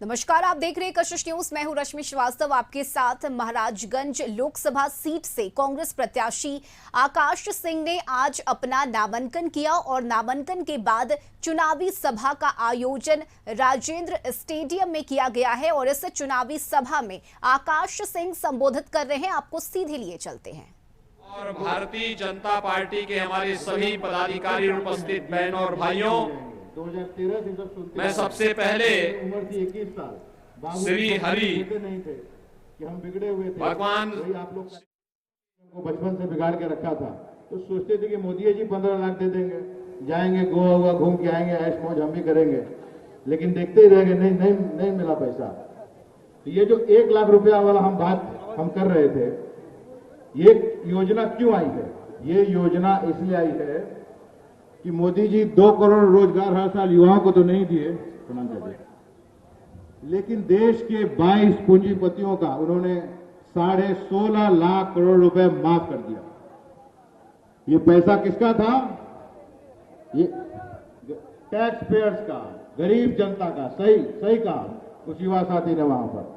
नमस्कार, आप देख रहे हैं कशिश न्यूज। मैं हूं रश्मि श्रीवास्तव आपके साथ। महाराजगंज लोकसभा सीट से कांग्रेस प्रत्याशी आकाश सिंह ने आज अपना नामांकन किया और नामांकन के बाद चुनावी सभा का आयोजन राजेंद्र स्टेडियम में किया गया है और इस चुनावी सभा में आकाश सिंह संबोधित कर रहे हैं। आपको सीधे लिए चलते हैं। और भारतीय जनता पार्टी के हमारे सभी पदाधिकारी उपस्थित बहनों और भाइयों, 2013 से जब सुनते मैं सबसे पहले उम्र थी 21 साल, श्री हरि नहीं थे कि हम बिगड़े हुए थे। भगवान वही आप लोग को बचपन से बिगाड़ के रखा था, तो सोचते थे कि मोदी जी 15 लाख दे देंगे, जाएंगे गोवा हुआ घूम के आएंगे, ऐश मौज हम भी करेंगे, लेकिन देखते ही रह गए, नहीं मिला पैसा। तो ये जो 1 लाख रुपया वाला हम कर रहे थे, ये योजना क्यों आई है? ये योजना इसलिए आई है कि मोदी जी 2 करोड़ रोजगार हर साल युवाओं को तो नहीं दिए, लेकिन देश के 22 पूंजीपतियों का उन्होंने 16.5 लाख करोड़ रुपए माफ कर दिया। ये पैसा किसका था? ये टैक्स पेयर्स का, गरीब जनता का। सही कहा कुछ युवा साथी ने वहां पर।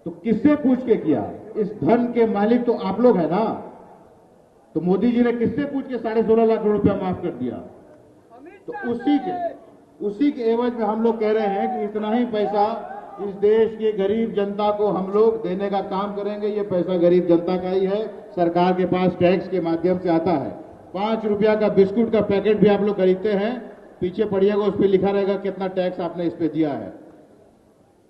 तो किससे पूछ के किया? इस धन के मालिक तो आप लोग है ना। तो मोदी जी ने किससे पूछ के 16.5 लाख करोड़ रुपया माफ कर दिया? तो उसी के एवज में हम लोग कह रहे हैं कि इतना ही पैसा इस देश की गरीब जनता को हम लोग देने का काम करेंगे। ये पैसा गरीब जनता का ही है, सरकार के पास टैक्स के माध्यम से आता है। 5 रुपया का बिस्कुट का पैकेट भी आप लोग खरीदते हैं, पीछे पढ़िएगा, उस पर लिखा रहेगा कितना टैक्स आपने इस पे दिया है।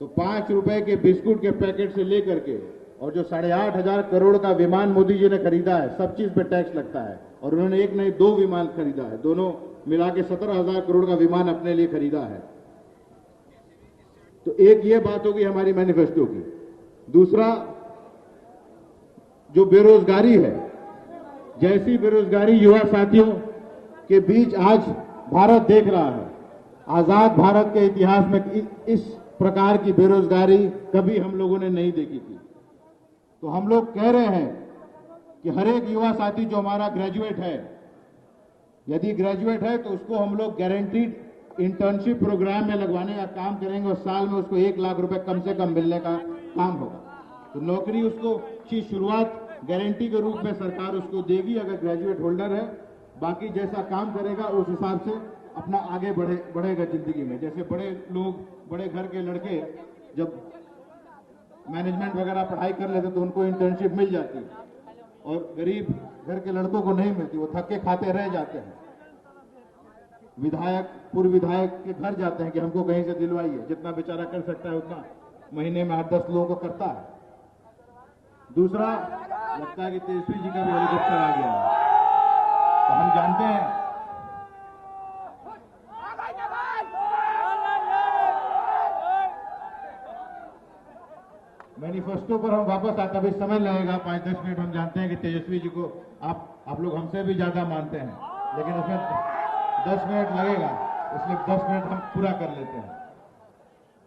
तो 5 रुपए के बिस्कुट के पैकेट से लेकर के और जो 8,500 करोड़ का विमान मोदी जी ने खरीदा है, सब चीज पे टैक्स लगता है। और उन्होंने एक नहीं 2 विमान खरीदा है, दोनों मिला के 17,000 करोड़ का विमान अपने लिए खरीदा है। तो एक ये बात होगी हमारी मैनिफेस्टो की। दूसरा, जो बेरोजगारी है, जैसी बेरोजगारी युवा साथियों के बीच आज भारत देख रहा है, आजाद भारत के इतिहास में इस प्रकार की बेरोजगारी कभी हम लोगों ने नहीं देखी थी। तो हम लोग कह रहे हैं कि हर एक युवा साथी जो हमारा ग्रेजुएट है, यदि ग्रेजुएट है तो उसको हम लोग गारंटीड इंटर्नशिप प्रोग्राम में लगवाने का काम करेंगे और साल में उसको 1 लाख रुपए कम से कम मिलने का काम होगा। तो नौकरी उसको की शुरुआत गारंटी के रूप में सरकार उसको देगी अगर ग्रेजुएट होल्डर है। बाकी जैसा काम करेगा उस हिसाब से अपना आगे बढ़ेगा जिंदगी में। जैसे बड़े लोग, बड़े घर के लड़के जब मैनेजमेंट वगैरह पढ़ाई कर लेते तो उनको इंटर्नशिप मिल जाती, और गरीब घर के लड़कों को नहीं मिलती, वो थके खाते रह जाते हैं। विधायक, पूर्व विधायक के घर जाते हैं कि हमको कहीं से दिलवाइए, जितना बेचारा कर सकता है उतना महीने में 8-10 लोगों को करता है। दूसरा, लगता है कि तेजस्वी जी का भी हेलीकॉप्टर आ गया है, तो हम जानते हैं मैनिफेस्टो पर हम वापस आते, अभी समय लगेगा 5-10 मिनट। हम जानते हैं कि तेजस्वी जी को आप लोग हमसे भी ज्यादा मानते हैं, लेकिन उसमें 10 मिनट लगेगा, इसलिए 10 मिनट हम पूरा कर लेते हैं।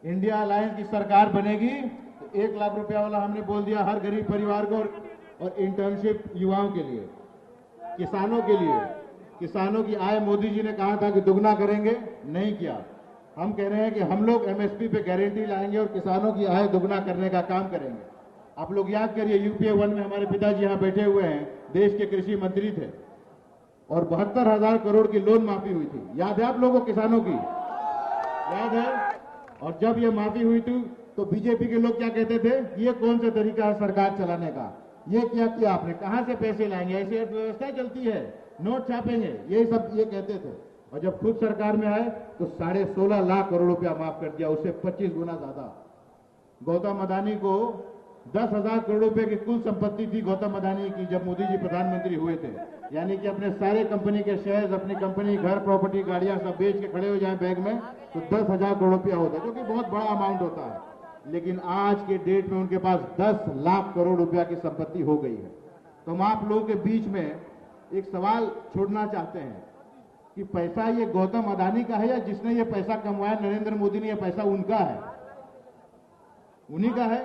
इंडिया अलायंस की सरकार बनेगी तो 1 लाख रुपया वाला हमने बोल दिया हर गरीब परिवार को, और इंटर्नशिप युवाओं के लिए, किसानों के लिए। किसानों की आय मोदी जी ने कहा था कि दुगना करेंगे, नहीं किया। हम कह रहे हैं कि हम लोग एमएसपी पे गारंटी लाएंगे और किसानों की आय दुगना करने का काम करेंगे। आप लोग याद करिए, यूपीए 1 में हमारे पिताजी यहाँ बैठे हुए हैं, देश के कृषि मंत्री थे, और 72,000 करोड़ की लोन माफी हुई थी। याद है आप लोगों को किसानों की? याद है? और जब ये माफी हुई थी तो बीजेपी के लोग क्या कहते थे? ये कौन सा तरीका है सरकार चलाने का? ये क्या किया आपने? कहां से पैसे लाएंगे? ऐसी अर्थव्यवस्था चलती है, नोट छापेंगे, ये सब ये कहते थे। और जब खुद सरकार में आए तो 16.5 लाख करोड़ रुपया माफ कर दिया, उससे 25 गुना ज्यादा। गौतम अडानी को 10,000 करोड़ रुपए की कुल संपत्ति थी गौतम अडानी की जब मोदी जी प्रधानमंत्री हुए थे। यानी कि अपने सारे कंपनी के शेयर्स, अपनी कंपनी, घर, प्रॉपर्टी, गाड़ियां सब बेच के खड़े हो जाए बैंक में तो 10,000 करोड़ रुपया होता है, जो कि बहुत बड़ा अमाउंट होता है। लेकिन आज के डेट में उनके पास 10 लाख करोड़ रुपया की संपत्ति हो गई है। तो हम आप लोगों के बीच में एक सवाल छोड़ना चाहते हैं कि पैसा ये गौतम अडानी का है या जिसने ये पैसा कमवाया नरेंद्र मोदी ने, ये पैसा उनका है? उन्हीं का है।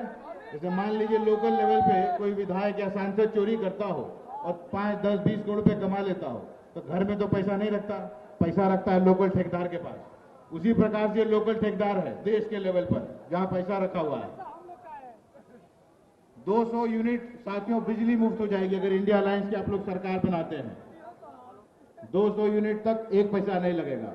जैसे मान लीजिए लोकल लेवल पे कोई विधायक या सांसद चोरी करता हो और 5, 10, 20 करोड़ रुपए कमा लेता हो, तो घर में तो पैसा नहीं रखता, पैसा रखता है लोकल ठेकेदार के पास। उसी प्रकार से लोकल ठेकेदार है देश के लेवल पर जहां पैसा रखा हुआ है। 200 यूनिट साथियों बिजली मुफ्त हो जाएगी अगर इंडिया अलायंस की आप लोग सरकार बनाते हैं। 200 यूनिट तक एक पैसा नहीं लगेगा।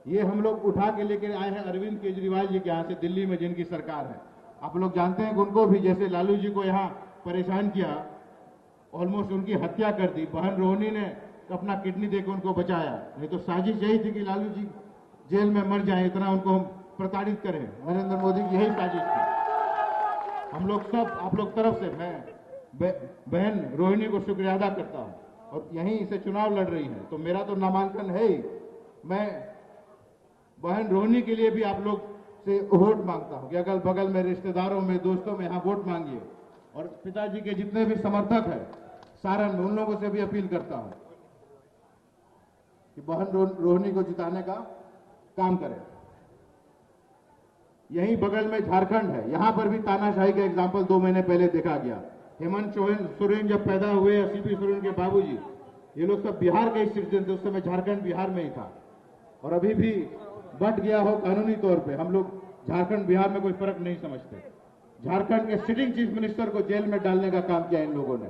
ये हम लोग उठा के लेकर आए हैं अरविंद केजरीवाल जी के यहाँ से, दिल्ली में जिनकी सरकार है। आप लोग जानते हैं कि उनको भी जैसे लालू जी को यहाँ परेशान किया, ऑलमोस्ट उनकी हत्या कर दी। बहन रोहिणी ने अपना किडनी देकर उनको बचाया, नहीं तो साजिश यही थी कि लालू जी जेल में मर जाए, इतना उनको हम प्रताड़ित करें। नरेंद्र मोदी की यही साजिश थी। हम लोग सब आप लोग तरफ से मैं बहन रोहिणी को शुक्रिया अदा करता हूं, और यहीं से चुनाव लड़ रही है तो मेरा तो नामांकन है ही। मैं बहन रोहिणी के लिए भी आप लोग से वोट मांगता हूं कि अगल बगल में रिश्तेदारों में दोस्तों में यहाँ वोट मांगिए, और पिताजी के जितने भी समर्थक हैं सारण में उन लोगों से भी अपील करता हूं कि बहन रोहिणी को जिताने का काम करें। यहीं बगल में झारखंड है, यहां पर भी तानाशाही का एग्जाम्पल 2 महीने पहले देखा गया। हेमंत सोरेन जब पैदा हुए, सीपी सोरेन के बाबूजी, ये लोग सब बिहार के सिटीजन थे, उस समय झारखंड बिहार में ही था, और अभी भी बट गया हो कानूनी तौर पे। हम लोग झारखंड बिहार में कोई फर्क नहीं समझते। झारखंड के सिटिंग चीफ मिनिस्टर को जेल में डालने का काम किया इन लोगों ने।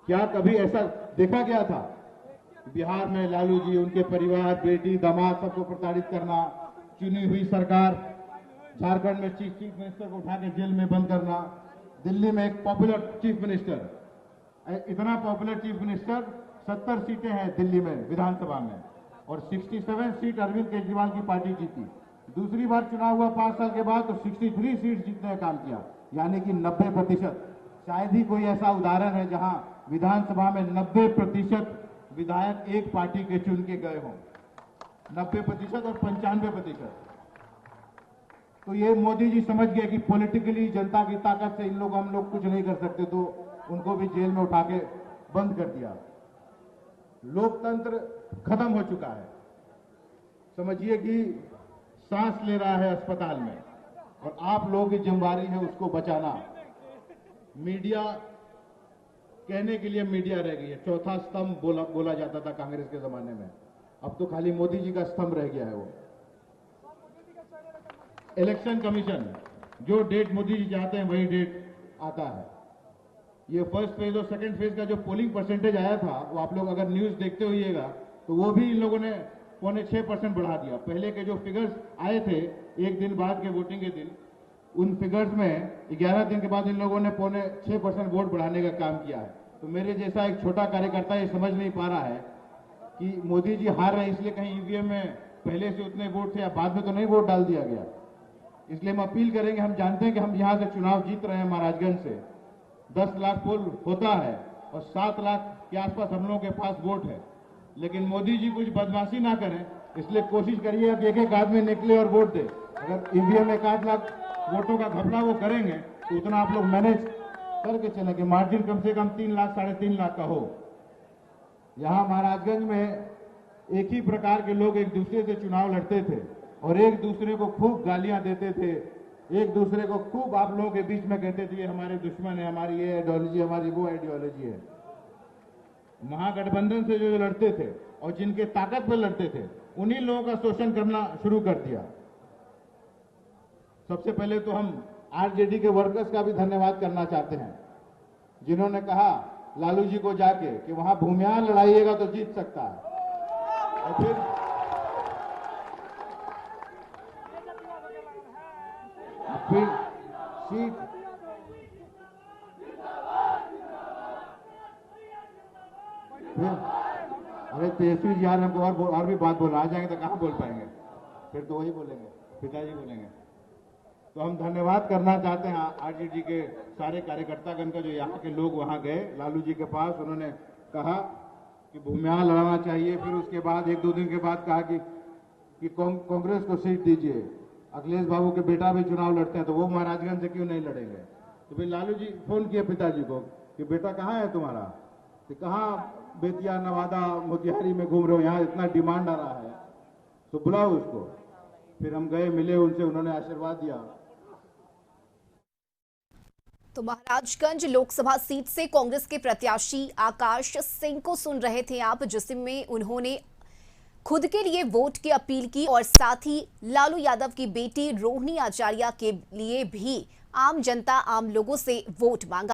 क्या कभी ऐसा देखा गया था? बिहार में लालू जी, उनके परिवार, बेटी, दामाद सबको प्रताड़ित करना, चुनी हुई सरकार, झारखंड में चीफ मिनिस्टर को उठा के जेल में बंद करना, दिल्ली में एक पॉपुलर चीफ मिनिस्टर, इतना पॉपुलर चीफ मिनिस्टर, 70 सीटें हैं दिल्ली में विधानसभा में, और 67 सीट अरविंद केजरीवाल की पार्टी जीती। दूसरी बार चुनाव हुआ 5 साल के बाद तो 63 सीट जीतने का काम किया, यानी कि 90%। शायद ही कोई ऐसा उदाहरण है जहां विधानसभा में 90% विधायक एक पार्टी के चुन के गए हों। 90% और 95%। तो ये मोदी जी समझ गए कि पॉलिटिकली जनता की ताकत से इन लोग हम लोग कुछ नहीं कर सकते, तो उनको भी जेल में उठा के बंद कर दिया। लोकतंत्र खत्म हो चुका है। समझिए कि सांस ले रहा है अस्पताल में, और आप लोगों की जिम्मेदारी है उसको बचाना। मीडिया कहने के लिए मीडिया रह गई है। चौथा स्तंभ बोला जाता था कांग्रेस के जमाने में, अब तो खाली मोदी जी का स्तंभ रह गया है। वो इलेक्शन कमीशन, जो डेट मोदी जी चाहते हैं वही डेट आता है। ये फर्स्ट फेज और सेकंड फेज का जो पोलिंग परसेंटेज आया था, वो आप लोग अगर न्यूज देखते होइएगा तो वो भी इन लोगों ने 6.25% बढ़ा दिया। पहले के जो फिगर्स आए थे एक दिन बाद के वोटिंग के दिन, उन फिगर्स में 11 दिन के बाद इन लोगों ने 6.25% वोट बढ़ाने का काम किया है। तो मेरे जैसा एक छोटा कार्यकर्ता ये समझ नहीं पा रहा है कि मोदी जी हार रहे हैं इसलिए कहीं ईवीएम में पहले से उतने वोट थे या बाद में तो नहीं वोट डाल दिया गया। इसलिए हम अपील करेंगे, हम जानते हैं कि हम यहाँ से चुनाव जीत रहे हैं महाराजगंज से, 10 लाख पोल होता है और 7 लाख के आसपास हम लोगों के पास वोट है, लेकिन मोदी जी कुछ बदमाशी ना करें, इसलिए कोशिश करिए कि एक एक आदमी निकले और वोट दे। अगर ईवीएम में 1 लाख वोटों का घपला वो करेंगे तो उतना आप लोग मैनेज करके चलें कि मार्जिन कम से कम 3 लाख 3.5 लाख का हो। यहाँ महाराजगंज में एक ही प्रकार के लोग एक दूसरे से चुनाव लड़ते थे और एक दूसरे को खूब गालियां देते थे, एक दूसरे को खूब आप लोगों के बीच में कहते थे ये हमारे दुश्मन है, हमारी ये आइडियोलॉजी, हमारी वो आइडियोलॉजी है। महागठबंधन से जो लड़ते थे और जिनके ताकत पर लड़ते थे, उन्हीं लोगों का शोषण करना शुरू कर दिया। सबसे पहले तो हम आरजेडी के वर्कर्स का भी धन्यवाद करना चाहते हैं, जिन्होंने कहा लालू जी को जाके कि वहां भूमिहार लड़ाइएगा तो जीत सकता है। और फिर सीट अरे तेजस्वी जी यार हमको और भी बात बोलना आ जाएंगे तो कहाँ बोल पाएंगे, फिर तो वही बोलेंगे, पिताजी बोलेंगे। तो हम धन्यवाद करना चाहते हैं आरजेडी के सारे कार्यकर्तागण का, जो यहाँ के लोग वहाँ गए लालू जी के पास, उन्होंने कहा कि भूमिहार लड़ाना चाहिए। फिर उसके बाद 1-2 दिन के बाद कहा कि कांग्रेस को सीट दीजिए, अखिलेश बाबू के बेटा भी चुनाव लड़ते हैं तो वो महाराजगंज से क्यों नहीं लड़ेंगे। तो फिर लालू जी फोन किए पिताजी को कि बेटा कहाँ है तुम्हारा, कि कहाँ बेतिया, नवादा, मोतिहारी में घूम रहे हो, यहाँ इतना डिमांड आ रहा है तो बुलाओ उसको। फिर हम गए, मिले उनसे, उन्होंने आशीर्वाद दिया। तो महाराजगंज लोकसभा सीट से कांग्रेस के प्रत्याशी आकाश सिंह को सुन रहे थे आप, जिसमें उन्होंने खुद के लिए वोट की अपील की और साथ ही लालू यादव की बेटी रोहिणी आचार्य के लिए भी आम जनता आम लोगों से वोट मांगा।